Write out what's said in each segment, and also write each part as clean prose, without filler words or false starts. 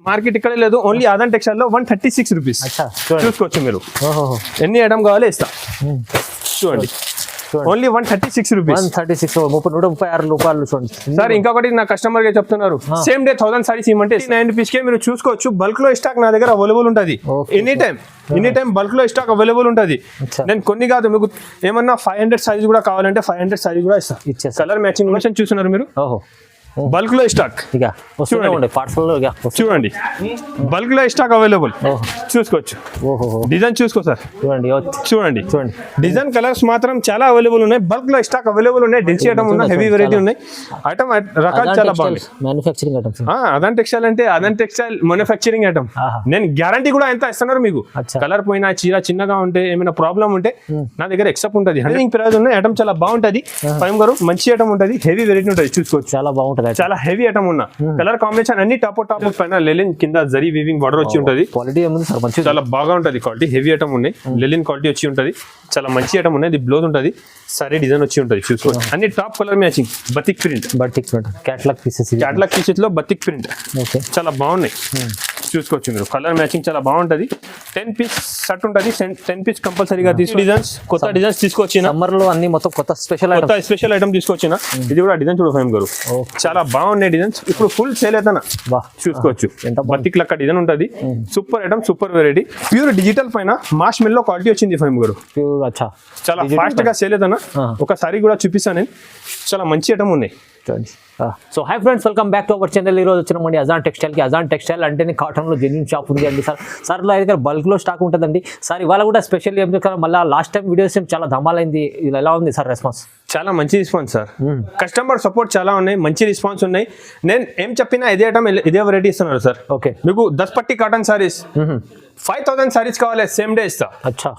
Market ఇక్కడ లేదు, only Aadan textile లో 136 రూపీస్. చూసుకోవచ్చు మీరు, ఎన్ని ఐటమ్ కావాలో ఇస్తా. చూడండి, ఓన్లీ 136 రూపీస్. 136 రూపాయలు చూడండి సార్. ఇంకొకటి నా కస్టమర్ గా చెప్తున్నారు, సేమ్ డే 1000 సారీస్ ఇవ్వమంటే 9 రూపీస్ కే మీరు చూసుకోవచ్చు. బల్క్ లో స్టాక్ నా దగ్గర అవైలబుల్ ఉంటుంది. ఎనీ టైం బల్క్ లో స్టాక్ అవైలబుల్ ఉంటుంది. నేను కొన్ని కాదు, మీకు ఏమన్నా 500 సారీస్ కూడా కావాలంటే 500 సారీస్ కూడా ఇస్తా. కలర్ మ్యాచింగ్ చూస్తున్నారు మీరు, బల్క్ లో స్టాక్ చూడండి, బల్క్ లో స్టాక్ అవైలబుల్ చూసుకోవచ్చు. డిజైన్ చూసుకో సార్, చూడండి డిజైన్ కలర్స్ మాత్రం చాలా అవైలబుల్ ఉన్నాయి. బల్క్ లో స్టాక్ అవైలబుల్ ఉన్నాయి. డెన్సీ ఐటమ్ ఉన్నాయి, హెవీ వెరైటీ ఉన్నాయి. ఐటమ్ రకాలు చాలా బాగున్నాయి. మ్యానుఫ్యాక్చరింగ్ ఐటమ్స్ అదాన్ టెక్స్టైల్ అంటే అదాన్ టెక్స్టైల్ మ్యానుఫ్యాక్చరింగ్ ఐటమ్. నేను గ్యారంటీ కూడా ఎంత ఇస్తున్నారు మీకు. కలర్ పోయినా, చీర చిన్నగా ఉంటే, ఏమైనా ప్రాబ్లం ఉంటే నా దగ్గర ఎక్సెప్ట్ ఉంటుంది. హండ్రెడ్ ప్రైస్ ఉన్నాయి. ఐటమ్ చాలా బాగుంటది. ఫైమ్ గారు మంచి ఐటమ్ ఉంటుంది, హెవీ వెరైటీ ఉంటుంది. చూసుకోవచ్చు, చాలా బాగుంటుంది. చాలా హెవీ ఐటమ్ ఉన్నా. కలర్ కాంబినేషన్ అన్ని టాప్ పైన లెలిన్, కింద జరీ వీవింగ్ బార్డర్ వచ్చి ఉంటది. క్వాలిటీ చాలా బాగా ఉంటది. క్వాలిటీ హెవీ ఐటమ్ ఉన్నాయి. లెలిన్ క్వాలిటీ వచ్చి ఉంటది. చాలా మంచి ఐటమ్ ఉన్నాయి. ఇది బ్లౌజ్ ఉంటది, సారీ డిజైన్ వచ్చి ఉంటది. చూసుకోవచ్చు, అన్ని top colour matching. Batik print catalogue pieces లో బతిక్ ప్రింట్ చాలా బాగున్నాయి. చూసుకోవచ్చు మీరు, కలర్ మ్యాచింగ్ చాలా బాగుంటది. 10 పీస్ సెట్ ఉంటది. 10 పీస్ కంపల్సరీగా తీసుకు. డిజైన్స్ కొత్త డిజైన్స్ తీసుకొచ్చిన. సమ్మర్ లో అన్ని మొత్తం కొత్త స్పెషల్ ఐటమ్ తీసుకొచ్చిన. ఇది కూడా డిజైన్ చూడు ఫైమ్ గారు, చాలా బాగున్నాయి డిజైన్స్. ఇప్పుడు ఫుల్ సేల్ అవుతానా చూసుకోవచ్చు. బతిక్ లక్క డిజైన్ ఉంటది. Super item, super variety. Pure digital పైన మాష్ మిల్ లో క్వాలిటీ వచ్చింది ఫైమ్ గారు. చాలా ఫాస్ట్ గా సేల్ అవుతానా. ఒకసారి కూడా చూపిస్తాను నేను. చాలా మంచి ఐటమ్ ఉన్నాయి. So hi friends, welcome back to our channel. ఈరోజు వచ్చినామండి అజాన్ టెక్స్టైల్కి. అజాన్ టెక్స్టైల్ అంటేనే కాటన్లో జెన్యూన్ షాప్ ఉంది అండి సార్. సార్లో అయితే బల్క్లో స్టాక్ ఉంటుందండి సార్. ఇవాళ కూడా స్పెషల్ ఏం చెప్తారు, మళ్ళీ లాస్ట్ టైం వీడియోస్ చాలా ధమాలైంది. ఇది ఎలా ఉంది సార్ రెస్పాన్స్? చాలా మంచి రెస్పాన్స్ సార్. కస్టమర్ సపోర్ట్ చాలా ఉన్నాయి, మంచి రెస్పాన్స్ ఉన్నాయి. నేను ఏం చెప్పినా ఇదే ఐటమ్ ఇదే వెరైటీ ఇస్తున్నారు సార్. ఓకే, మీకు 10 పట్టి కాటన్ సారీస్ 5000 సారీస్ కావాలి, సేమ్ డే ఇస్తా. అచ్చా,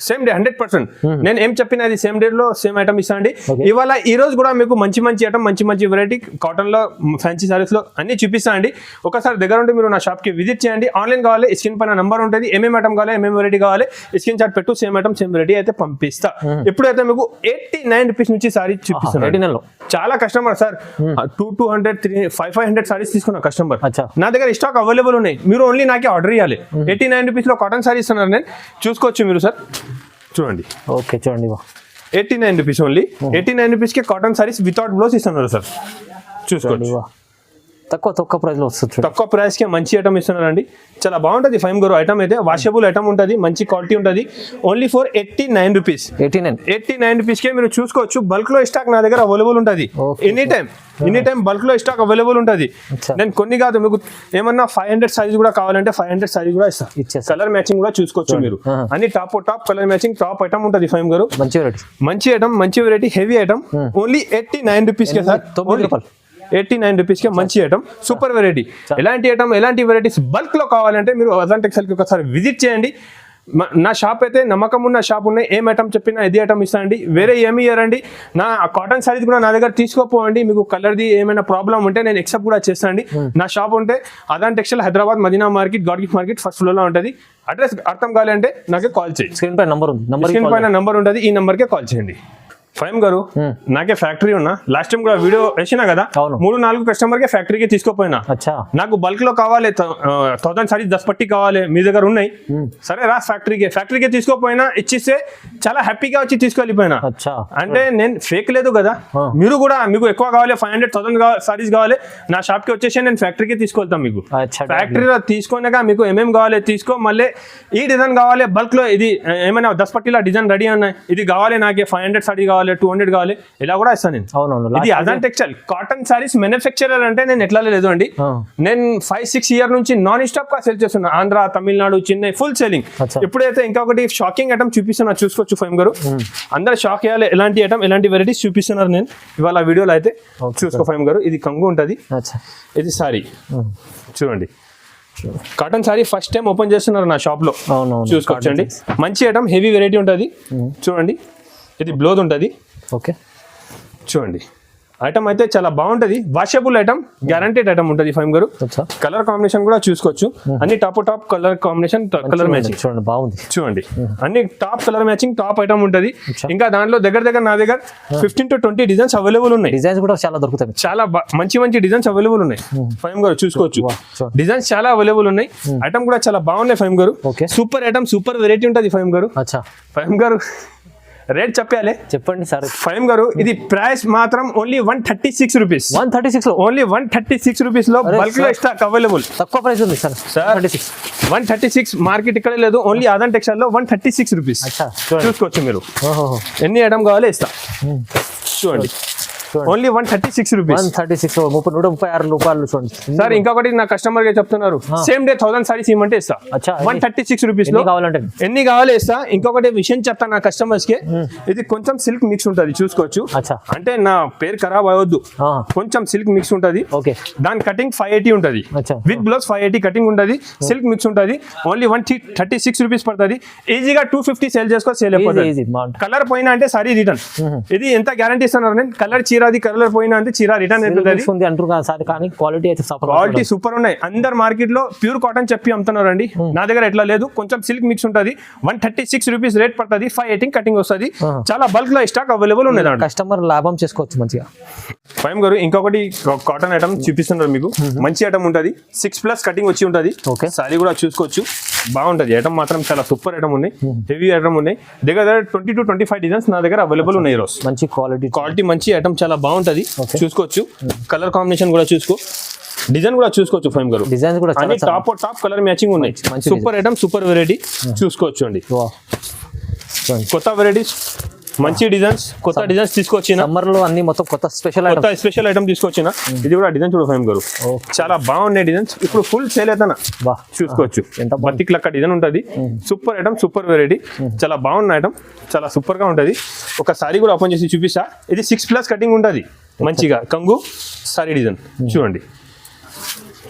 సేమ్ డే 100%. నేను ఏం చెప్పిన అది సేమ్ డే లో సేమ్ ఐటమ్ ఇస్తాండి. ఇవాళ ఈ రోజు కూడా మీకు మంచి ఐటమ్, మంచి వెరైటీ కాటన్ లో, ఫ్యాన్సీ సారీస్ లో అన్ని చూపిస్తాండి. ఒకసారి దగ్గర ఉంటే మీరు నా షాప్ కి విజిట్ చేయండి. ఆన్లైన్ కావాలి, స్క్రీన్ పైన నంబర్ ఉంటుంది. ఏమేమి ఐటమ్ కావాలి, ఏమేమి వెరైటీ కావాలి, స్క్రీన్ షాట్ పెట్టు. సేమ్ ఐటమ్ సేమ్ వెరైటీ అయితే పంపిస్తా. ఇప్పుడైతే మీకు 89 రూపీస్ నుంచి సారీ చూపిస్తాను. చాలా కస్టమర్ సార్ 200, 500 సారీస్ తీసుకున్న కస్టమర్. నా దగ్గర స్టాక్ అవైలబుల్ ఉన్నాయి. మీరు ఓన్లీ నాకే ఆర్డర్ ఇవ్వాలి. 89 రూపీస్ లో కాటన్ సారీ ఇస్తున్నారు. నేను చూసుకోవచ్చు మీరు సార్, చూడండి. ఓకే, చూడండి, 89 రూపీస్ ఓన్లీ. 89 రూపీస్ కి కాటన్ సారీస్ వితౌట్ బ్లౌజ్ ఇస్తున్నారు సార్. చూసుకోండి, తక్కువ ప్రైస్ లో వస్తుంది. తక్కువ ప్రైస్ కి మంచి ఐటమ్ ఇస్తున్నారండి. చాలా బాగుంటది ఫైమ్ గారు. ఐటమ్ అయితే వాషబుల్ ఐటమ్ ఉంటుంది, మంచి క్వాలిటీ ఉంటుంది. Only for 89 rupees. 89 రూపీస్ కే మీరు చూసుకోవచ్చు. బల్క్ లో స్టాక్ నా దగ్గర అవైలబుల్ ఉంటుంది. ఎనీ టైం బల్క్ లో స్టాక్ అవైలబుల్ ఉంటుంది. నేను కొన్ని కాదు, మీకు ఏమన్నా 500 సారీస్ కూడా కావాలంటే 500 సారీస్ కూడా ఇస్తా. కలర్ మ్యాచింగ్ కూడా చూసుకోవచ్చు మీరు. అన్ని top colour matching top item ఉంటుంది ఫైమ్ గారు. మంచి ఐటమ్, మంచి variety, heavy item. Only 89 rupees కే సార్. 89 రూపీస్ కి మంచి ఐటమ్, సూపర్ వెరైటీ. ఎలాంటి వెరైటీస్ బల్క్ లో కావాలంటే మీరు అజాన్ టెక్స్టైల్ కి ఒకసారి విజిట్ చేయండి. నా షాప్ అయితే నమ్మకం ఉన్న షాప్ ఉన్నాయి. ఏం ఐటమ్ చెప్పినా ఇది ఐటమ్ ఇస్తాండి. వేరే ఏమి ఇయ్యారండి. నా కాటన్ సారీస్ కూడా నా దగ్గర తీసుకోపోండి. మీకు కలర్ది ఏమైనా ప్రాబ్లం ఉంటే నేను ఎక్సెప్ట్ కూడా చేస్తానండి. నా షాప్ ఉంటే Adan textile, Hyderabad Madina market, God gift market, first floor లో ఉంటుంది. అడ్రస్ అర్థం కావాలంటే నాకు కాల్ చేయండి. స్క్రీన్ పైన నంబర్ ఉంటుంది. ఈ నంబర్కే కాల్ చేయండి. ఫైమ్ గారు, నాకే ఫ్యాక్టరీ ఉన్నా. లాస్ట్ టైం కూడా వీడియో వేసినా కదా, 3-4 కస్టమర్ కే ఫ్యాక్టరీకి తీసుకోపోయినా. నాకు బల్క్ లో కావాలి, 1000 సారీస్ 10 పట్టి కావాలి, మీ దగ్గర ఉన్నాయి. సరే రా ఫ్యాక్టరీకి తీసుకోపోయినా, ఇచ్చిస్తే చాలా హ్యాపీగా వచ్చి తీసుకెళ్ళిపోయినా. అంటే నేను ఫేక్ లేదు కదా. మీరు కూడా మీకు ఎక్కువ కావాలి, 500,000 సారీస్ కావాలి, నా షాప్ కి వచ్చేసి నేను ఫ్యాక్టరీకి తీసుకెళ్తాం. మీకు ఫ్యాక్టరీలో తీసుకున్నాక మీకు ఏమేమి కావాలి తీసుకో. మళ్ళీ ఈ డిజైన్ కావాలి బల్క్ లో, ఇది ఏమైనా 10 పట్టిలో డిజైన్ రెడీ ఉన్నాయి, ఇది కావాలి నాకే 500 సారీ కావాలి, 200 కావాలి, ఇలా కూడా ఇస్తాను నేను. ఇది అజాన్ టెక్స్టైల్ కాటన్ సారీస్ మ్యానుఫ్యాక్చరర్ అంటే నేను ఎట్లా లేదు అండి. నేను 5-6 ఇయర్ నుంచి నాన్ స్టాప్ గా సేల్ చేస్తున్నా. Andhra, Tamil Nadu, Chennai full selling. ఇప్పుడైతే ఇంకొకటి షాకింగ్ ఐటమ్ చూపిస్తున్నా, చూసుకోవచ్చు ఫైమ్ గారు. అందరు షాక్ అయ్యాలి, ఎలాంటి ఐటమ్, ఎలాంటి వెరైటీస్ చూపిస్తున్నారు నేను ఇవాళ వీడియోలో అయితే. చూసుకో ఫైమ్ గారు, ఇది కంగు ఉంటది, ఇది సారీ చూడండి. Cotton sorry first time open చేస్తున్నారు నా షాప్ లో. చూసుకోవచ్చండి, మంచి ఐటమ్, హెవీ వెరైటీ ఉంటుంది. చూడండి, ఇది బ్లౌజ్ ఉంటుంది. ఓకే, చూడండి, ఐటమ్ అయితే చాలా బాగుంటది, వాషబుల్ ఐటమ్, గ్యారంటెడ్ ఐటమ్ ఉంటుంది ఫైమ్ గారు. అచ్చా కలర్ కాంబినేషన్ కూడా చూసుకోవచ్చు, అన్ని top colour combination, colour matching చూడండి బాగుంది. చూడండి అన్ని top colour matching, top item ఉంటుంది. ఇంకా దాంట్లో దగ్గర నా దగ్గర 15 to 20 డిజైన్స్ అవైలబుల్ ఉన్నాయి. డిజైన్స్ కూడా చాలా దొరుకుతాయి, చాలా మంచి డిజైన్స్ అవైలబుల్ ఉన్నాయి ఫైమ్ గారు, చూసుకోవచ్చు. డిజైన్స్ చాలా అవైలబుల్ ఉన్నాయి, ఐటమ్ కూడా చాలా బాగున్నాయి ఫైమ్ గారు. సూపర్ ఐటమ్, సూపర్ వెరైటీ ఉంటుంది ఫైమ్ గారు. అచ్చా ఫైమ్ గారు రేట్ చెప్పాలి, చెప్పండి సార్. ఫైమ్ గారు ఇది ప్రైస్ మాత్రం ఓన్లీ 136 రూపీస్. 136 లో ఓన్లీ 136 రూపీస్ లో బల్క్ లో స్టాక్ అవైలబుల్. తక్కువ ప్రైస్ ఉంది సార్. 136 మార్కెట్ ఇక్కడ లేదు, ఓన్లీ ఆదాన్ టెక్స్టైల్ లో 136 రూపీస్. చూసుకోవచ్చు మీరు, ఎన్ని ఐటమ్ కావాలి ఇస్తా. చూడండి ఓన్లీ 136 రూపీస్. 136 136 రూపాయలు చూడండి సార్. ఇంకొకటి నా కస్టమర్ గా చెప్తున్నారు, సేమ్ డే 1000 సారీస్ ఇవ్వమంటే ఇస్తా. 136 రూపీస్ లో కావాలంటే ఎన్ని కావాలి ఇస్తా. ఇంకొకటి విషయం చెప్తా నా కస్టమర్స్ కి, ఇది కొంచెం సిల్క్ మిక్స్ ఉంటుంది, చూసుకోవచ్చు. అంటే నా పేరు ఖరాబ్ అవ్వద్దు, కొంచెం సిల్క్ మిక్స్ ఉంటుంది. దాని కటింగ్ 580 ఉంటుంది, విత్ బ్లౌజ్ 580 కటింగ్ ఉంటుంది, సిల్క్ మిక్స్ ఉంటుంది. ఓన్లీ 136 రూపీస్ పడుతుంది. ఈజీగా 250 సేల్ చేసుకో, సేల్ అయిపోతుంది. కలర్ పోయినా అంటే సారీ రిటర్న్. ఇది ఎంత గ్యారంటీ ఇస్తున్నారు, కలర్ చీరాది కలర్ పోయినా అంటే చీర రిటర్న్ అవుతుంది అంటారు సార్. కానీ క్వాలిటీ అయితే క్వాలిటీ సూపర్ ఉన్నాయి. అందరు మార్కెట్ లో ప్యూర్ కాటన్ చెప్పి అమ్ముతున్నారు అండి, నా దగ్గర ఎట్లా లేదు, కొంచెం సిల్క్ మిక్స్ ఉంటుంది. 136 రూపీస్ రేట్ పడుతుంది, 518 కటింగ్ వస్తుంది. చాలా బల్క్ లో స్టాక్ అవైలబుల్ ఉన్నాయి, కస్టమర్ లాభం చేసుకోవచ్చు మంచిగా. ఫైమ్ గారు ఇంకొకటి కాటన్ ఐటమ్ చూపిస్తున్నారు మీకు, మంచి ఐటమ్ ఉంటుంది, 6+ కటింగ్ వచ్చి ఉంటుంది. సారీ కూడా చూసుకోవచ్చు, బాగుంటది ఐటమ్ మాత్రం, చాలా సూపర్ ఐటమ్ ఉన్నాయి, హెవీ ఐటమ్ ఉన్నాయి. దగ్గర 20 to 25 డిజైన్స్ నా దగ్గర అవైలబుల్ ఉన్నాయి. రోజు మంచి క్వాలిటీ మంచి ఐటమ్ చాలా బాగుంటది, చూసుకోవచ్చు. కలర్ కాంబినేషన్ కూడా చూసుకో, డిజైన్ కూడా చూసుకోవచ్చు ఫైమ్ గారు. డిజైన్ కూడా అన్ని టాప్ కలర్ మ్యాచింగ్ ఉన్నాయి. సూపర్ ఐటమ్, సూపర్ వెరైటీ చూసుకోవచ్చు అండి. కొత్త వెరైటీస్, మంచి డిజైన్స్, కొత్త డిజైన్స్ తీసుకొచ్చిన సమ్మర్ లో అన్ని మొత్తం కొత్త స్పెషల్ ఐటమ్ తీసుకొచ్చిన. ఇది కూడా డిజైన్ చూడు ఫైమ్ గారు, చాలా బాగున్నాయి డిజైన్స్. ఇప్పుడు ఫుల్ సేల్ అవుతానా చూసుకోవచ్చు. బతిక్ లక్క డిజైన్ ఉంటుంది, సూపర్ ఐటమ్, సూపర్ వెరైటీ, చాలా బాగున్న ఐటమ్, చాలా సూపర్ గా ఉంటది. ఒక సారీ కూడా ఓపెన్ చేసి చూపిస్తా. ఇది 6+ కటింగ్ ఉంటుంది, మంచిగా కంగు సారీ డిజైన్ చూడండి,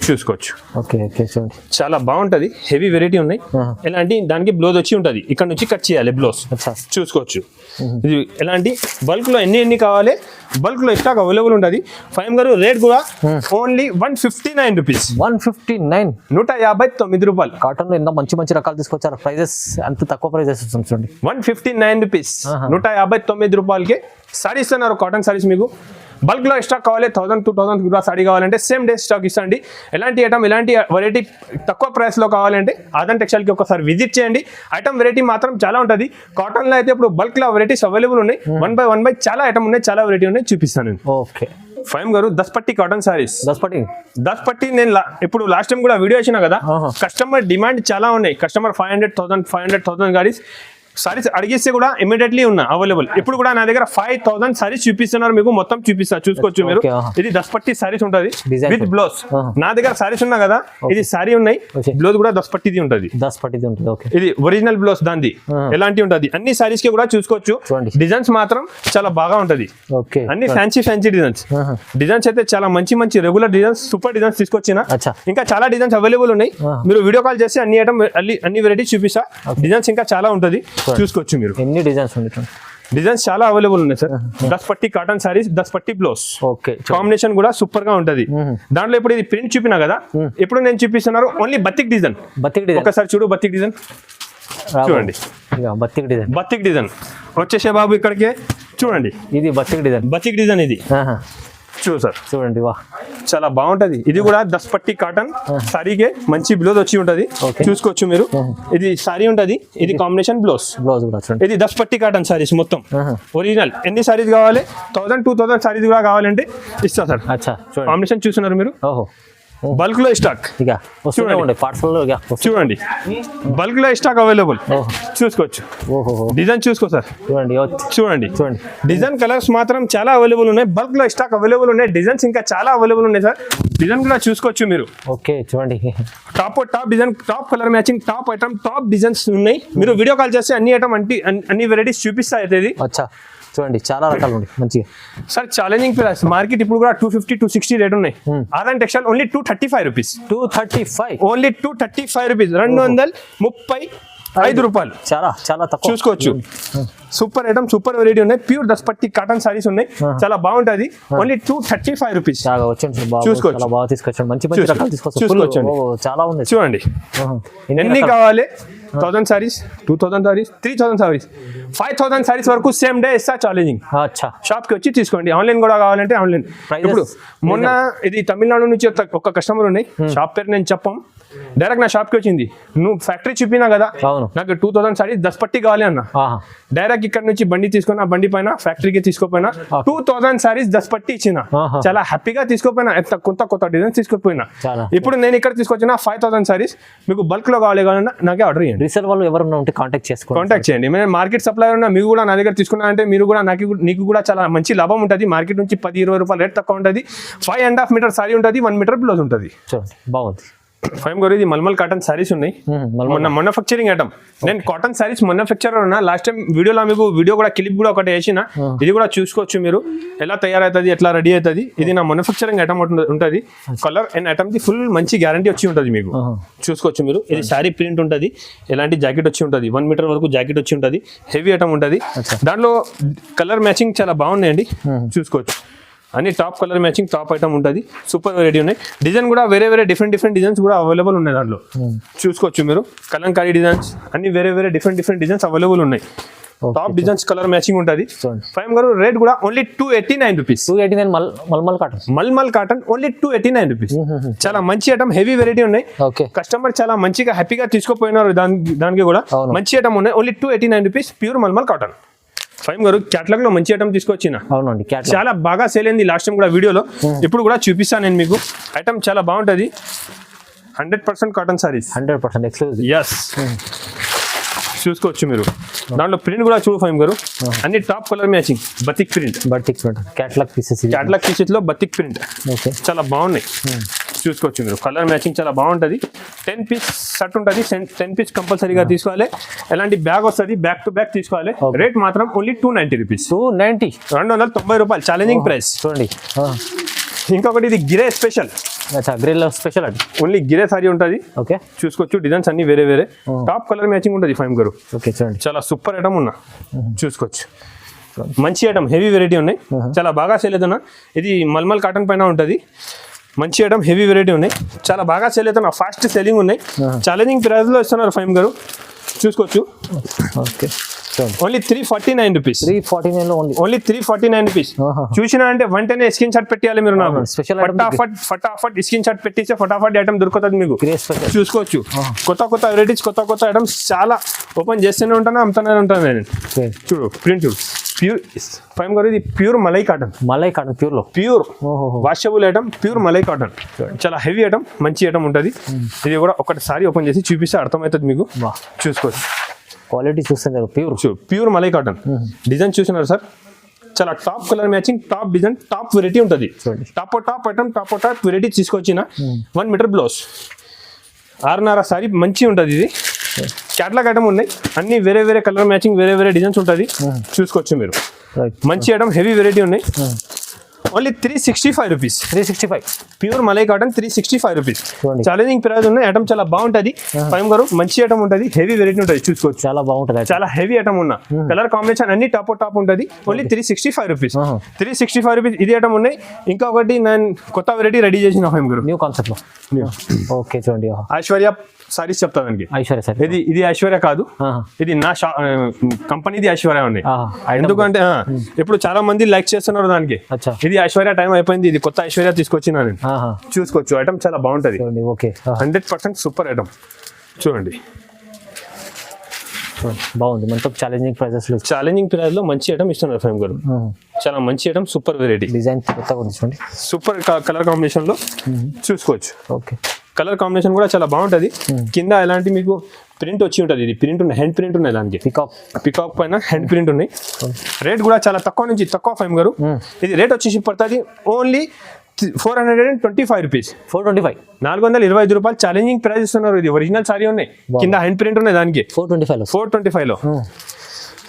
చూసుకోవచ్చు. చూడండి చాలా బాగుంటది, హెవీ వెరైటీ ఉన్నాయి. ఎలాంటి దానికి బ్లౌజ్ వచ్చి ఉంటది, ఇక్కడ నుంచి కట్ చేయాలి బ్లౌజ్, చూసుకోవచ్చు. ఇది ఎలాంటి బల్క్ లో ఎన్ని కావాలి, బల్క్ లో స్టాక్ అవైలబుల్ ఉంటుంది. ఫైమ్ గారు రేట్ కూడా ఓన్లీ 159 రూపీస్. 159 159 రూపాయలు. కాటన్ లో ఎంత మంచి రకాలు తీసుకొచ్చారు, ప్రైజెస్ అంత తక్కువ ప్రైజెస్ చూడండి. 159 రూపీస్, 159 రూపాయలకి సారీ ఇస్తున్నారు. కాటన్ సారీస్ మీకు బల్క్ లో స్టాక్ కావాలి, 1000 to 2000 కూడా సారీ కావాలంటే సేమ్ డే స్టాక్ ఇస్తాండి. ఎలాంటి ఐటమ్, ఎలాంటి వెరైటీ తక్కువ ప్రైస్ లో కావాలంటే ఆదాన్ టెక్స్టైల్ కి ఒకసారి విజిట్ చేయండి. ఐటమ్ వెరైటీ మాత్రం చాలా ఉంటుంది. కాటన్ లో అయితే ఇప్పుడు బల్క్ లో వెరైటీస్ అవైలబుల్ ఉన్నాయి, 1 by 1 చాలా ఐటమ్ ఉన్నాయి, చాలా వెరైటీ ఉన్నాయి, చూపిస్తాను. ఫైమ్ గారు దస్పట్టి కాటన్ సారీస్, దస్పట్టి నేను ఇప్పుడు లాస్ట్ టైం కూడా వీడియో వచ్చినా కదా, కస్టమర్ డిమాండ్ చాలా ఉన్నాయి. కస్టమర్ 500,000 గారీస్ సారీస్ అడిగిస్తే కూడా ఇమీడియట్లీ ఉన్నా అవైలబుల్. ఇప్పుడు కూడా నా దగ్గర 5000 సారీస్ చూపిస్తున్నారు, మీకు మొత్తం చూపిస్తా, చూసుకోవచ్చు మీరు. ఇది దస్పట్టి సారీస్ ఉంటుంది విత్ బ్లౌజ్. నా దగ్గర సారీస్ ఉన్నా కదా, ఇది సారీ ఉన్నాయి, బ్లౌజ్ కూడా దస్పట్టిది ఉంటుంది. ఇది ఒరిజినల్ బ్లౌజ్ దాన్ని ఎలాంటి ఉంటుంది, అన్ని సారీస్ కి కూడా చూసుకోవచ్చు. డిజైన్స్ మాత్రం చాలా బాగా ఉంటది, అన్ని ఫ్యాన్సీ డిజైన్స్ అయితే చాలా మంచి రెగ్యులర్ డిజైన్స్, సూపర్ డిజైన్స్ తీసుకొచ్చిన. ఇంకా చాలా డిజైన్స్ అవైలబుల్ ఉన్నాయి, మీరు వీడియో కాల్ చేసి అన్ని ఐటమ్ అన్ని వెరైటీస్ చూపిస్తా. డిజైన్స్ ఇంకా చాలా ఉంటది, చూసుకోవచ్చు మీరు. ఎన్ని డిజైన్స్ చాలా అవైలబుల్ ఉన్నాయి సార్. దస్పట్టి కాటన్ సారీస్, దస్పట్టి బ్లౌజ్, కాంబినేషన్ కూడా సూపర్ గా ఉంటది. దాంట్లో ఇప్పుడు ఇది ప్రింట్ చూపినా కదా, ఇప్పుడు నేను చూపిస్తున్నారు ఓన్లీ బతిక్ డిజైన్. ఒకసారి చూడు, బతిక్ డిజైన్ చూడండి, బతిక్ డిజైన్ వచ్చేసే బాబు ఇక్కడికి చూడండి. ఇది బతిక్ డిజైన్ ఇది చూడండి, చాలా బాగుంటది. ఇది కూడా దస్పట్టి కాటన్ సారీకే మంచి బ్లౌజ్ వచ్చి ఉంటది, చూసుకోవచ్చు మీరు. ఇది సారీ ఉంటది, ఇది కాంబినేషన్ బ్లౌజ్. ఇది దస్పట్టి కాటన్ సారీస్ మొత్తం ఒరిజినల్. ఎన్ని సారీస్ కావాలి, 1000 to 2000 సారీస్ కూడా కావాలంటే ఇస్తా సార్. కాంబినేషన్ చూస్తున్నారు మీరు, బల్క్ లో స్టాక్ చూడండి, బల్క్ లో స్టాక్ అవైలబుల్, చూసుకోవచ్చు. డిజైన్ చూసుకో సార్, చూడండి డిజైన్, కలర్స్ మాత్రం చాలా అవైలబుల్ ఉన్నాయి, బల్క్ లో స్టాక్ అవైలబుల్ ఉన్నాయి. డిజైన్స్ ఇంకా చాలా అవైలబుల్ ఉన్నాయి సార్, డిజైన్ కూడా చూసుకోవచ్చు మీరు. చూడండి, top design, top colour matching, top item, top designs ఉన్నాయి. మీరు వీడియో కాల్ చేస్తే అన్ని ఐటమ్ అన్ని వెరైటీస్ చూపిస్తా అయితే. చూడండి చాలా రకాలు ఉన్నాయి మంచిగా. సార్ ఛాలెంజింగ్ ప్రైస్ మార్కెట్ ఇప్పుడు కూడా 250 to 260 రేట్ ఉన్నాయి. Adan textile only 235 rupees, only 235 rupees, 230 5 రూపాయలు. చాలా చాలా తక్కువ చూసుకోవచ్చు. సూపర్ ఐటమ్, సూపర్ వెరైటీ ఉన్నాయి. ప్యూర్ దస్పట్టి కాటన్ సారీస్ ఉన్నాయి, చాలా బాగుంటది. Only 235 rupees. చూసుకోవచ్చు, బాగా తీసుకొచ్చాడు. మంచి మంచి రకాలు చూసుకోవచ్చండి. చాలా ఉంది చూడండి ఎన్ని కావాలి. 1000 సారీస్, 2000 సారీస్, 3000 సారీస్, 5000 సారీస్ వరకు సేమ్ డే ఇస్తా ఛాలెంజింగ్. షాప్ కి వచ్చి తీసుకోండి. ఆన్లైన్ కూడా కావాలంటే ఆన్లైన్. ఇప్పుడు మొన్న ఇది తమిళనాడు నుంచి ఒక కస్టమర్ ఉన్నాయి, షాప్ పేరు నేను చెప్పం, డైరెక్ట్ నా షాప్ కి వచ్చింది. నువ్వు ఫ్యాక్టరీ చూపినా కదా, నాకు 2000 సారీస్ దస్పట్టి కావాలి అన్న. డైరెక్ట్ ఇక్కడ నుంచి బండి తీసుకుని ఆ బండి పైన ఫ్యాక్టరీకి తీసుకోపోయినా 2000 సారీస్ దస్పట్టి ఇచ్చిన. చాలా హ్యాపీగా తీసుకోపోయినా, కొత్త కొత్త డిజైన్స్ తీసుకోపోయినా. ఇప్పుడు నేను ఇక్కడ తీసుకొచ్చిన 5000 సారీస్. మీకు బల్క్ లో కావాలి కావాలన్నా నాకే ఆర్డర్ చేయండి. రీసేల్ వాళ్ళు ఎవరైనా ఉంటే కాంటాక్ట్ చేయండి. మేము మార్కెట్ సప్లై ఉన్నా, మీరు కూడా నా దగ్గర తీసుకున్నా అంటే మీరు కూడా నీకు కూడా చాలా మంచి లాభం ఉంటుంది. మార్కెట్ నుంచి 10-20 రూపాయలు రేట్ తక్కువ ఉంటుంది. 5.5 మీటర్ సారీ ఉంటుంది, 1 మీటర్ బ్లౌజ్ ఉంటుంది. బాగుంది. ఫైమ్ గారు ఇది మల్మల్ కాటన్ సారీస్ ఉన్నాయి. మొన్న మ్యానుఫ్యాక్చరింగ్ ఐటమ్. నేను కాటన్ సారీస్ మ్యానుఫ్యాక్చరర్ ఉన్నా. లాస్ట్ టైం వీడియోలో మీకు వీడియో కూడా క్లిప్ కూడా ఒకటి వేసిన, ఇది కూడా చూసుకోవచ్చు మీరు ఎలా తయారవుతుంది, ఎట్లా రెడీ అవుతుంది. ఇది నా మ్యానుఫ్యాక్చరింగ్ ఐటమ్ ఉంటుంది. కలర్ అండ్ ఐటమ్ కి ఫుల్ మంచి గ్యారంటీ వచ్చి ఉంటుంది. మీకు చూసుకోవచ్చు మీరు. ఇది సారీ ప్రింట్ ఉంటుంది, ఎలాంటి జాకెట్ వచ్చి ఉంటుంది, 1 మీటర్ వరకు జాకెట్ వచ్చి ఉంటుంది. హెవీ ఐటమ్ ఉంటుంది. దాంట్లో కలర్ మ్యాచింగ్ చాలా బాగున్నాయండి, చూసుకోవచ్చు. అన్ని top colour matching top item ఉంటుంది. సూపర్ వెరైటీ ఉన్నాయి. డిజైన్ కూడా వేరే డిఫరెంట్ డిజైన్స్ కూడా అవైలబుల్ ఉన్నాయి దాంట్లో. చూసుకోవచ్చు మీరు. కలంకారీ డిజైన్స్ అన్ని వేరే డిఫరెంట్ డిజైన్స్ అవైలబుల్ ఉన్నాయి. టాప్ డిజైన్స్ కలర్ మ్యాచింగ్ ఉంటుంది. ఫైమ్ గారు రేట్ కూడా only 289 rupees. 289 mulmul cotton only 289 rupees. చాలా మంచి ఐటమ్, హెవీ వెరైటీ ఉన్నాయి. కస్టమర్ చాలా మంచిగా హ్యాపీగా తీసుకోపోయినారు. దానికి కూడా మంచి ఐటమ్ ఉన్నాయి. Only 289 rupees pure mulmul cotton. Faheem గారు క్యాటలాగ్ లో మంచి ఐటమ్ తీసుకొచ్చిన. అవునండి, చాలా బాగా సేల్ అయింది లాస్ట్ టైం కూడా వీడియోలో. ఇప్పుడు కూడా చూపిస్తాను నేను మీకు. ఐటమ్ చాలా బాగుంటుంది. 100% కాటన్ సారీస్, 100% ఎక్స్క్లూజివ్. ఎస్, చూసుకోవచ్చు మీరు. దాంట్లో ప్రింట్ కూడా చూడు ఫైమ్ గారు, అన్ని top colour matching batik print. Catalogue pieces లో బతిక్ ప్రింట్ చాలా బాగున్నాయి. చూసుకోవచ్చు మీరు. కలర్ మ్యాచింగ్ చాలా బాగుంటుంది. 10 పీస్ షర్ట్ ఉంటుంది, 10 పీస్ కంపల్సరీగా తీసుకోవాలి. ఎలాంటి బ్యాగ్ వస్తుంది, బ్యాక్ టు బ్యాక్ తీసుకోవాలి. రేట్ మాత్రం ఓన్లీ 290 రూపీస్. 290 రూపాయలు ఛాలెంజింగ్ ప్రైస్. చూడండి. ఇంకొకటి ఇది గిరే స్పెషల్. స్పెషల్ అండి, ఓన్లీ గిరే సారీ ఉంటుంది. ఓకే, చూసుకోవచ్చు. డిజైన్స్ అన్ని వేరే టాప్ కలర్ మ్యాచింగ్ ఉంటుంది ఫైమ్ గారు. ఓకే, చూడండి. చాలా సూపర్ ఐటమ్ ఉన్నా, చూసుకోవచ్చు. మంచి ఐటమ్, హెవీ వెరైటీ ఉన్నాయి. చాలా బాగా సేల్ అవుతున్నా. ఇది మల్మల్ కాటన్ పైన ఉంటుంది. మంచి ఐటమ్, హెవీ వెరైటీ ఉన్నాయి. చాలా బాగా సేల్ అవుతున్నా, ఫాస్ట్ సెల్లింగ్ ఉన్నాయి. ఛాలెంజింగ్ ప్రైస్ లో ఇస్తున్నారు ఫైమ్ గారు, చూసుకోవచ్చు. Okay, only 349 rupees. 349 only 349 rupees. చూసినా అంటే వెంటనే స్క్రీన్ షాట్ పెట్టాలి మీరు. నాకు స్పెషల్ ఫటాఫట్ స్క్రీన్ షాట్ పెట్టిస్తే ఫటాఫట్ ఐటమ్ దొరుకుతుంది మీకు. చూసుకోవచ్చు. కొత్త వెరైటీస్, కొత్త ఐటమ్స్ చాలా ఓపెన్ చేస్తూనే ఉంటాను, అమ్ముతూనే ఉంటాను నేను. చూడు ప్రింట్ చూడు. ప్యూర్ ఫైమ్ గారు ఇది pure malai cotton. Pure washable item, pure malai cotton. చాలా హెవీ ఐటమ్, మంచి ఐటమ్ ఉంటుంది. ఇది కూడా ఒకటిసారి ఓపెన్ చేసి చూపిస్తే అర్థమవుతుంది మీకు. చూసుకోవచ్చు. క్వాలిటీ చూస్తున్నారు. Pure malai cotton. డిజైన్ చూసినారు సార్, చాలా top colour matching, top design, top variety ఉంటుంది. టాప్ ఐటమ్, టాప్ వెరైటీ తీసుకొచ్చిన. 1 మీటర్ బ్లౌజ్, 6.5 సారీ మంచి ఉంటుంది. ఇది క్యాటలాగ్ ఐటమ్ ఉన్నాయి. అన్ని వేరే కలర్ మ్యాచింగ్, వేరే డిజైన్స్ ఉంటుంది. చూసుకోవచ్చు మీరు. మంచి ఐటమ్, హెవీ వెరైటీ ఉన్నాయి. Only 365 rupees. 365 pure malai cotton, 365 rupees. Challenging price ఉన్నాయి. ఐటమ్ చాలా బాగుంటుంది ఫైమ్ గారు. మంచి ఐటమ్ ఉంటుంది, హెవీ వెరైటీ ఉంటుంది. చూసుకోవచ్చు. చాలా బాగుంటుంది, చాలా హెవీ ఐటమ్ ఉన్నా. కలర్ కాంబినేషన్ అన్ని టాప్ ఉంటుంది. Only 365 rupees. 365 రూపీస్ ఇది ఐటమ్ ఉన్నాయి. ఇంకా ఒకటి నేను కొత్త వెరైటీ రెడీ చేసిన ఫైమ్ గారు, న్యూ కాన్సెప్ట్ లో. ఓకే, చూడండి. ఐశ్వర్య సారీస్ చెప్తా దానికి. ఇది ఐశ్వర్య కాదు, ఇది నా కంపెనీది ఐశ్వర్య ఉంది. ఎందుకంటే ఇప్పుడు చాలా మంది లైక్ చేస్తున్నారు దానికి. ఇది ఐశ్వర్య టైం అయిపోయింది, ఇది కొత్త ఐశ్వర్య తీసుకొచ్చినా నేను. చూసుకోవచ్చు. ఐటమ్ చాలా బాగుంటది. 100% సూపర్ ఐటమ్. చూడండి, బాగుంది. మొత్తం ఛాలెంజింగ్ ప్రైస్ లో మంచి ఐటమ్ ఇస్తున్నారు ఫైమ్ గారు. చాలా మంచి ఐటమ్, సూపర్ వెరైటీ. డిజైన్ కొత్తగా ఉంది చూడండి. సూపర్ కలర్ కాంబినేషన్ లో చూసుకోవచ్చు. ఓకే, కలర్ కాంబినేషన్ కూడా చాలా బాగుంటది. కింద ఎలాంటి మీకు ప్రింట్ వచ్చి ఉంటుంది. ఇది ప్రింట్ ఉన్నాయి, హ్యాండ్ ప్రింట్ ఉన్నాయి దానికి. పికాక్ పైన హ్యాండ్ ప్రింట్ ఉన్నాయి. రేట్ కూడా చాలా తక్కువ ఫైమ్ గారు. ఇది రేట్ వచ్చేసి పడుతుంది ఓన్లీ 425 రూపీస్. 425 రూపాయలు ఛాలెంజింగ్ ప్రైస్ ఇస్తున్నారు. ఇది ఒరిజినల్ సారీ ఉన్నాయి, కింద హ్యాండ్ ప్రింట్ ఉన్నాయి దానికి. 425 లో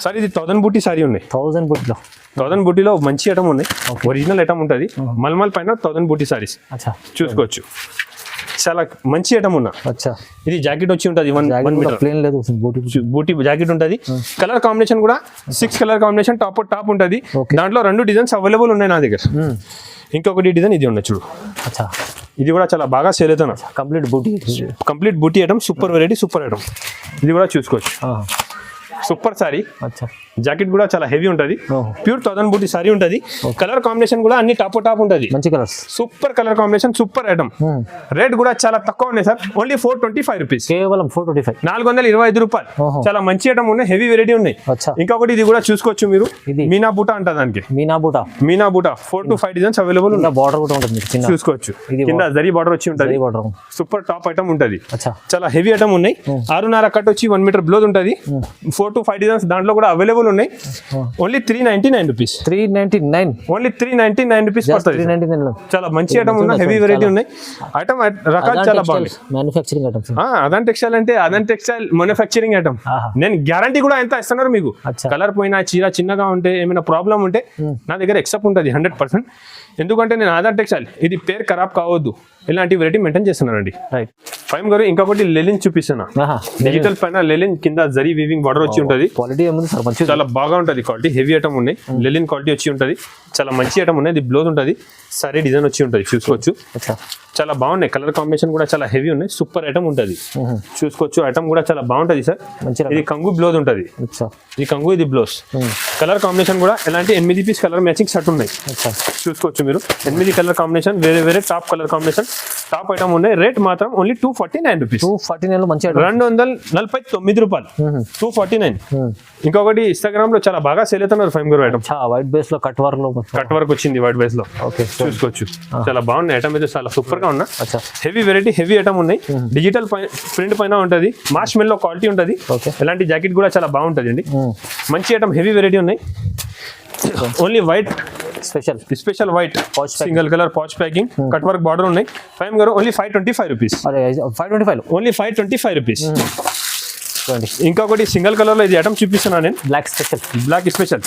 సార్. ఇది 1000 బూటీ సారీ ఉన్నాయి. 1000 బూటీలో మంచి ఐటమ్ ఉన్నాయి. ఒరిజినల్ ఐటమ్ ఉంటుంది. మల్మల్ పైన 1000 బూటీ సారీస్. చూసుకోవచ్చు. చాలా మంచి ఐటమ్ ఉన్నా. అచ్చా ఇది జాకెట్ వచ్చి ఉంటుంది 1 మీటర్ ప్లేన్ లేదు బూటీ జాకెట్ ఉంటుంది. కలర్ కాంబినేషన్ కూడా 6 కలర్ కాంబినేషన్ టాప్ ఉంటుంది. దాంట్లో 2 డిజైన్స్ అవైలబుల్ ఉన్నాయి నా దగ్గర. ఇంకొకటి డిజైన్ ఇది ఉన్న చూడు. అచ్చా ఇది కూడా చాలా బాగా సేల్ అవుతున్నా. కంప్లీట్ బూటీ item, super variety, super item. ఇది కూడా చూసుకోవచ్చు. Super sorry. అచ్చా జాకెట్ కూడా చాలా హెవీ ఉంటుంది. ప్యూర్ 1000 బూటీ సారీ ఉంటుంది. కలర్ కాంబినేషన్ కూడా అన్ని టాప్ ఉంటుంది. మంచి colours, super colour combination, super item. Rate కూడా చాలా తక్కువ ఉన్నాయి సార్. Only 425 rupees. కేవలం 425. 425 రూపాయలు. చాలా మంచి ఐటమ్ ఉన్నాయి, హెవీ వెరైటీ ఉన్నాయి. ఇంకొకటి ఇది కూడా చూసుకోవచ్చు మీరు. మీనా బూటా అంట దానికి. మీనా బూటా 4 to 5 డిజైన్స్ అవైలబుల్ ఉన్నాయి. బార్డర్ కూడా ఉంటుంది చూసుకోవచ్చు. కింద జరీ బార్డర్ వచ్చి ఉంటుంది. సూపర్ టాప్ ఐటమ్ ఉంటుంది. చాలా హెవీ ఐటమ్ ఉన్నాయి. 6.5 కట్ వచ్చి 1 మీటర్ బ్లౌజ్ ఉంటుంది. 4 to 5 డిజైన్స్ దాంట్లో కూడా అవైలబుల్ ఉన్నాయి. Only 399 rupees. 399. ఓన్లీ 399 రూపీస్ పడుతుంది. చాలా మంచి ఐటమ్ ఉన్నాయి, హెవీ వెరైటీ ఉన్నాయి. ఐటమ్ రకాలు చాలా బాగుంది. Manufacturing items. అదాన్ టెక్స్టైల్ అంటే అదాన్ టెక్స్టైల్ మ్యానుఫ్యాక్చరింగ్ ఐటమ్. నేను గ్యారంటీ కూడా ఎంత ఇస్తున్నారు మీకు. కలర్ పోయినా, చీర చిన్నగా ఉంటే, ఏమైనా ప్రాబ్లం ఉంటే నా దగ్గర ఎక్సెప్ట్ ఉంటుంది 100%. ఎందుకంటే నేను ఆధార్ టెక్స్టైల్, ఇది పేరు ఖరాబ్ కావద్దు, ఇలాంటి వెరైటీ మెయింటైన్ చేస్తున్నానండి. ఫైమ్ గారు ఇంకొకటి లెలిన్ చూపిస్తున్నా. డిజిటల్ పైన లెలిన్ కింద జరీ వీవింగ్ బార్డర్ వచ్చి ఉంటుంది. క్వాలిటీ చాలా బాగా ఉంటుంది. క్వాలిటీ హెవీ ఐటమ్ ఉన్నాయి. లెలిన్ క్వాలిటీ వచ్చి ఉంటుంది. చాలా మంచి ఐటమ్ ఉన్నాయి. ఇది బ్లౌజ్ ఉంటుంది, సారీ డిజైన్ వచ్చి ఉంటుంది. చూసుకోవచ్చు. చాలా బాగున్నాయి. కలర్ కాంబినేషన్ కూడా చాలా హెవీ ఉన్నాయి. సూపర్ ఐటమ్ ఉంటుంది. చూసుకోవచ్చు. ఐటమ్ కూడా చాలా బాగుంటుంది సార్. ఇది కంగు బ్లౌజ్ ఉంటుంది. ఇది కంగు, ఇది బ్లౌజ్. కలర్ కాంబినేషన్ కూడా ఎలాంటి 8 పీస్ కలర్ మ్యాచింగ్ షర్ట్ ఉన్నాయి. చూసుకోవచ్చు మీరు. 8 కలర్ కాంబినేషన్, వేరే top colour combination, top item ఉన్నాయి. రేట్ మాత్రం ఓన్లీ 249 రూపీస్. 249 రూపాయలు. 249. ఇంకొకటి ఇన్స్టాగ్రామ్ లో చాలా బాగా సేల్ అవుతున్నారు ఫైమ్ గారు ఐటమ్. వైట్ బేస్ లో కట్ వర్క్ వచ్చింది. వైట్ బేస్ లో చూసుకోవచ్చు. చాలా బాగున్నాయి. ఐటమ్ అయితే చాలా సూపర్ గా ఉన్నా. హెవీ వెరైటీ, హెవీ ఐటమ్ ఉన్నాయి. డిజిటల్ ప్రింట్ పైన ఉంటుంది. మార్ష్ మెల్ లో క్వాలిటీ ఉంటుంది. ఎలాంటి జాకెట్ కూడా చాలా బాగుంటుంది అండి. మంచి ఐటమ్, హెవీ వెరైటీ ఉన్నాయి. Only white special white single colour patch packing, cut work border ఉన్నాయి. ఫైమ్ గారు ఓన్లీ 525 రూపీస్. 525. Only 525 rupees. ఇంకొకటి సింగిల్ కలర్ లో ఇది ఐటమ్ చూపిస్తున్నా నేను. Black special.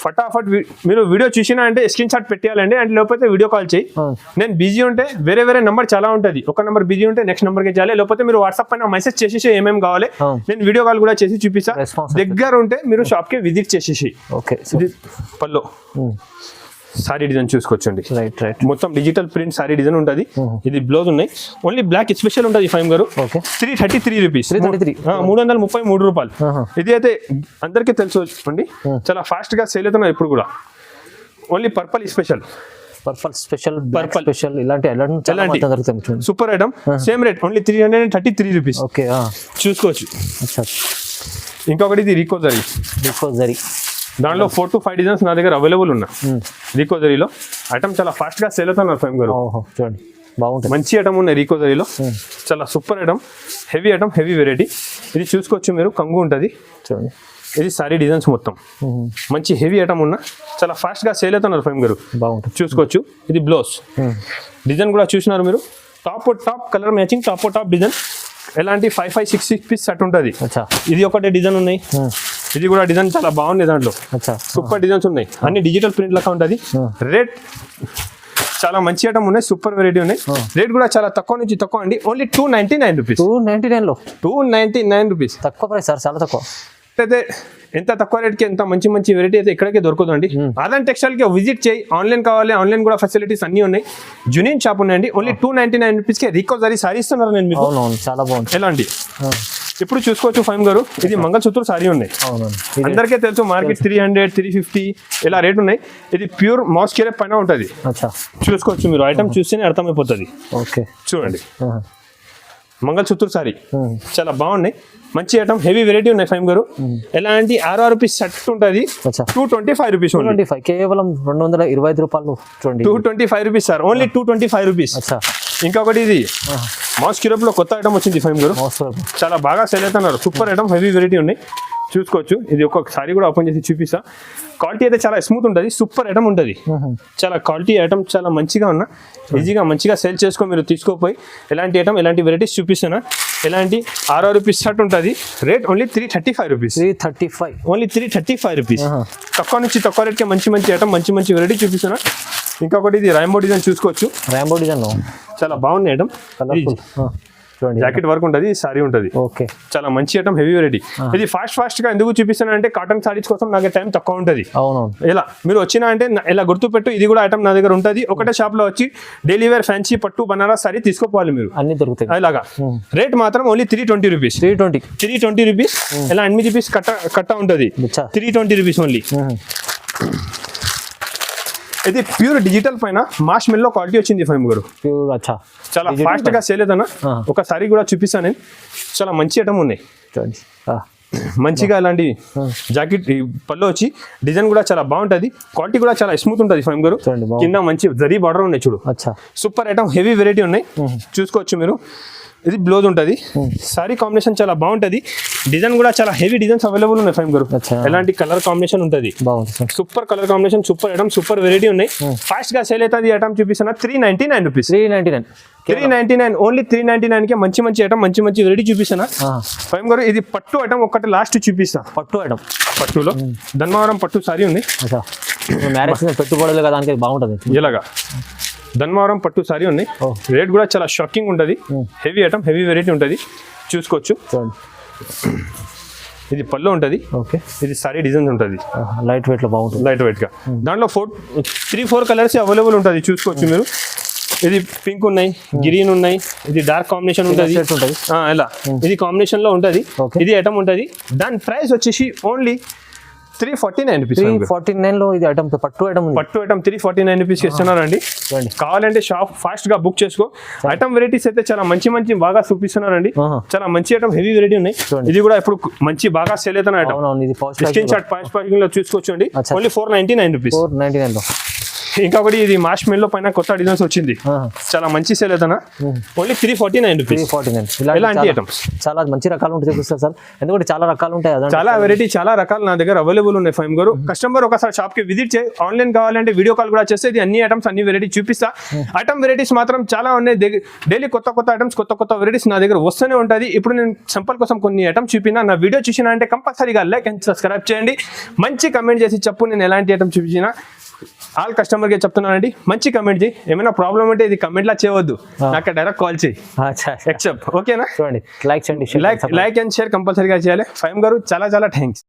ఫటాఫట్ మీరు వీడియో చూసినా అంటే స్క్రీన్ షాట్ పెట్టేయాలండి. అంటే లేకపోతే వీడియో కాల్ చేయి. నేను బిజీ ఉంటే వేరే నెంబర్ చాలా ఉంటుంది. ఒక నెంబర్ బిజీ ఉంటే నెక్స్ట్ నెంబర్కి చేయాలి. లేకపోతే మీరు వాట్సాప్ పైన మెసేజ్ చేసేసి ఏమేమి కావాలి నేను వీడియో కాల్ కూడా చేసి చూపిస్తా. దగ్గర ఉంటే మీరు షాప్ కి విజిట్ చేసేసి. ఇది పల్లో సారీ డిజైన్ చూసుకోవచ్చండి. మొత్తం డిజిటల్ ప్రింట్ సారీ డిజైన్ ఉంటుంది. ఇది బ్లౌజ్ ఉన్నాయి. ఓన్లీ బ్లాక్ స్పెషల్ ఉంటుంది ఫైమ్ గారు. 333 రూపీస్. 333 రూపాయలు. ఇది అయితే అందరికీ తెలుసు అండి. చాలా ఫాస్ట్ గా సేల్ అవుతున్నారు ఇప్పుడు కూడా. ఓన్లీ పర్పుల్ స్పెషల్ ఇలాంటి super item. Same rate only 333 rupees. చూసుకోవచ్చు. ఇంకొకటి ఇది రీకో జరీ. దాంట్లో 4 to 5 డిజైన్స్ నా దగ్గర అవైలబుల్ ఉన్నా. రీకో జరీలో ఐటమ్ చాలా ఫాస్ట్ గా సేల్ అవుతున్నారు ఫైమ్ గారు. చూడండి బాగుంటుంది. మంచి ఐటమ్ ఉన్నాయి రీకో జరీలో. చాలా సూపర్ ఐటమ్, హెవీ వెరైటీ. ఇది చూసుకోవచ్చు మీరు. కంగు ఉంటుంది. చూడండి. ఇది సారీ డిజైన్స్ మొత్తం మంచి హెవీ ఐటమ్ ఉన్నా. చాలా ఫాస్ట్ గా సేల్ అవుతున్నారు ఫైమ్ గారు. బాగుంటుంది. చూసుకోవచ్చు. ఇది బ్లౌజ్ డిజైన్ కూడా చూసినారు మీరు. Top colour matching, top design. ఎలాంటి 5-6 పీస్ సెట్ ఉంటుంది. ఇది ఒకటే డిజైన్ ఉన్నాయి. ఇది కూడా డిజైన్ చాలా బాగుంది. దాంట్లో సూపర్ డిజైన్స్ ఉన్నాయి. అన్ని డిజిటల్ ప్రింట్ లెక్క ఉంటుంది. రేట్ చాలా మంచి ఐటమ్ ఉన్నాయి. సూపర్ వెరైటీ ఉన్నాయి. రేట్ కూడా చాలా తక్కువ నుంచి తక్కువ అండి. Only 299 rupees. 299 రూపీస్. తక్కువ ప్రైస్ సార్, చాలా తక్కువ. అయితే ఎంత తక్కువ రేట్కి ఎంత మంచి వెరైటీ అయితే ఇక్కడికే దొరకదు అండి. ఆదాన్ టెక్స్టైల్ కి విజిట్ చేయి. ఆన్లైన్ కావాలి, ఆన్లైన్ కూడా ఫెసిలిటీస్ అన్ని ఉన్నాయి. జునియన్ షాప్ ఉన్నాయండి. ఓన్లీ 299 రూపీస్ కి రీకో జరీ సారీ ఇస్తున్నారు నేను మీకు. చాలా బాగుంది. ఎలాంటి ఇప్పుడు చూసుకోవచ్చు ఫైమ్ గారు. ఇది మంగళసూత్ర సారీ ఉన్నాయి. అందరికీ తెలుసు మార్కెట్ 300, 350 ఇలా రేట్ ఉన్నాయి. ఇది ప్యూర్ మాస్కిరే పైన ఉంటుంది. చూసుకోవచ్చు మీరు. ఐటమ్ చూస్తేనే అర్థమైపోతుంది. చూడండి. మంగళసూత్ర సారీ చాలా బాగున్నాయి. మంచి ఐటమ్, హెవీ వెరైటీ ఉన్నాయి ఫైమ్ గారు. ఎలాంటి 6 రూపీస్ సెట్ ఉంటుంది. 225 రూపీస్. కేవలం 225 రూపాయలు. 225 రూపీస్ సార్. Only 225 rupees. ఇంకొకటి ఇది మాస్ కిరప్ లో కొత్త ఐటమ్ వచ్చింది ఫైమ్ గారు. చాలా బాగా సేల్ అవుతున్నారు. సూపర్ ఐటమ్, హెవీ వెరైటీ ఉన్నాయి. చూసుకోవచ్చు. ఇది ఒక్కొక్కసారి కూడా ఓపెన్ చేసి చూపిస్తా. క్వాలిటీ అయితే చాలా స్మూత్ ఉంటుంది. సూపర్ ఐటమ్ ఉంటుంది. చాలా క్వాలిటీ ఐటమ్ చాలా మంచిగా ఉన్నా. మంచిగా సేల్ చేసుకో. మీరు తీసుకోపోయి ఎలాంటి ఐటమ్, ఎలాంటి వెరైటీస్ చూపిస్తున్నా. ఎలాంటి 6 రూపీస్ షర్ట్ ఉంటుంది. Rate only 335 rupees. Only 335 rupees. తక్కువ నుంచి తక్కువ రేట్కి మంచి ఐటమ్, మంచి వెరైటీ చూపిస్తున్నా. ఇంకొకటి ఇది రాంబో డిజైన్ చూసుకోవచ్చు, రాంబో డిజైన్ చాలా బాగుంది ఐటమ్. కలర్ఫుల్ చూడండి. జాకెట్ వర్క్ ఉంటుంది, సారీ ఉంటుంది, ఓకే చాలా మంచి ఐటమ్, హెవీ వెరైటీ. ఇది ఫాస్ట్ గా ఎందుకు చూపిస్తానంటే కాటన్ సారీస్ కోసం నాకు టైం తక్కువ ఉంటుంది. అవునవును. ఇలా మీరు వచ్చినా అంటే ఇలా గుర్తుపెట్టు, ఇది కూడా ఐటమ్ నా దగ్గర ఉంటుంది. ఒకటే షాప్ లో వచ్చి డైలీ వేర్ ఫ్యాన్సీ పట్టు బనారస్ సారీ తీసుకోవాలి మీరు, అన్ని దొరుకుతాయి ఇలాగా. రేట్ మాత్రం ఓన్లీ 320 రూపీస్. 320 రూపీస్. ఇలా 8 పీస్ కట్ట ఉంటుంది, 320 రూపీస్ ఓన్లీ. ఇది ప్యూర్ డిజిటల్ పైన మాష్ మిల్ లో క్వాలిటీ వచ్చింది ఫైమ్ గారు. ప్యూర్ అచ్చా, చాలా ఫాస్ట్ గా సేల్ అవుతానా. ఒకసారి కూడా చూపిస్తాను నేను, చాలా మంచి ఐటమ్ ఉన్నాయి. మంచిగా ఇలాంటి జాకెట్ పళ్ళు వచ్చి డిజైన్ కూడా చాలా బాగుంటది, క్వాలిటీ కూడా చాలా స్మూత్ ఉంటుంది ఫైమ్ గారు. కింద మంచి జరీ బార్డర్ ఉన్నాయి చూడు, సూపర్ ఐటమ్, హెవీ వెరైటీ ఉన్నాయి, చూసుకోవచ్చు మీరు. ఇది బ్లౌజ్ ఉంటుంది, సారీ కాంబినేషన్ చాలా బాగుంటది, డిజైన్ కూడా చాలా హెవీ డిజైన్స్ అవైలబుల్ ఉన్నాయి ఫైమ్ గారు. ఎలాంటి కలర్ కాంబినేషన్ ఉంటుంది, super colour combination, super item, super variety ఉన్నాయి. ఫాస్ట్ గా సేల్ అవుతుంది ఐటమ్ చూపిస్తున్నా. 399 రూపీస్. 399 ఓన్లీ 399 కి మంచి మంచి ఐటమ్, మంచి మంచి వెరైటీ చూపిస్తున్నా ఫైమ్ గారు. ఇది పట్టు ఐటమ్ ఒకటి లాస్ట్ చూపిస్తా. పట్టు ఐటమ్, పట్టులో ధన్వారం పట్టు సారీ ఉంది, మ్యారేజ్ పెట్టుబడులు కదా దానికి బాగుంటుంది. ఇలాగా ధన్వారం పట్టు సారీ ఉన్నాయి, రేట్ కూడా చాలా షాకింగ్ ఉంటుంది, హెవీ ఐటమ్, హెవీ వెరైటీ ఉంటుంది, చూసుకోవచ్చు. ఇది పళ్ళు ఉంటుంది, ఓకే. ఇది సారీ డిజైన్ ఉంటుంది, లైట్ వెయిట్ లో బాగుంటుంది, లైట్ వెయిట్ గా. దాంట్లో 3-4 కలర్స్ అవైలబుల్ ఉంటుంది, చూసుకోవచ్చు మీరు. ఇది పింక్ ఉన్నాయి, గ్రీన్ ఉన్నాయి, ఇది డార్క్ కాంబినేషన్ ఉంటుంది, ఇలా ఇది కాంబినేషన్ లో ఉంటుంది. ఇది ఐటమ్ ఉంటుంది, దాని ప్రైస్ వచ్చేసి ఓన్లీ 349 రూపీస్. 349 లో ఇది ఐటమ్, పట్టు ఐటమ్, 349 రూపీస్ ఇస్తున్నారండి. కావాలంటే షాప్ ఫాస్ట్ గా బుక్ చేసుకో. ఐటమ్ వెరైటీస్ అయితే చాలా మంచి మంచి బాగా చూపిస్తున్నారండి, చాలా మంచి ఐటమ్, హెవీ వెరైటీ ఉన్నాయి. ఇది కూడా ఇప్పుడు మంచి బాగా సేల్ అవుతున్న ఐటమ్, స్క్రీన్ షాట్ ప్యాకింగ్ లో చూసుకోవచ్చండి. Only 499 rupees. 499 లో. ఇంకొకటి ఇది మాష్ మిల్ లో పైన కొత్త డిజైన్స్ వచ్చింది, చాలా మంచి సేల్ అవుతున్నా. Only 349 rupees. 349 ఇలాంటి ఐటమ్స్ చాలా మంచి రకాలు ఉంటాయి చూపిస్తారు సార్, ఎందుకంటే చాలా రకాలు ఉంటాయి, చాలా వెరైటీ, చాలా రకాలు నా దగ్గర అవైలబుల్ ఉన్నాయి ఫైమ్ గారు. కస్టమర్ ఒకసారి షాప్ కి విజిట్ చేయి, ఆన్లైన్ కావాలంటే వీడియో కాల్ కూడా చేస్తే ఇది అన్ని ఐటమ్స్, అన్ని వెరైటీ చూపిస్తా. ఐటమ్ వెరైటీస్ మాత్రం చాలా ఉన్నాయి, డైలీ కొత్త కొత్త ఐటమ్స్, కొత్త కొత్త వెరైటీస్ నా దగ్గర వస్తూనే ఉంటుంది. ఇప్పుడు నేను సింపుల్ కోసం కొన్ని ఐటమ్స్ చూపినా, నా వీడియో చూసినా అంటే కంపల్సరీగా లైక్ అండ్ సబ్స్క్రైబ్ చేయండి, మంచి కమెంట్ చేసి చెప్పు నేను ఎలాంటి ఐటమ్ చూపించినా. ఆల్ కస్టమర్కి చెప్తున్నానండి, మంచి కమెంట్ చేయి, ఏమైనా ప్రాబ్లం అంటే ఇది కమెంట్ లా చేయవద్దు, నాకు డైరెక్ట్ కాల్ చేయి, ఎక్సెప్ట్, ఓకేనా. చూడండి, లైక్ చేయండి, లైక్ అండ్ షేర్ కంపల్సరీగా చేయాలి. ఫైమ్ గారు చాలా చాలా థ్యాంక్స్.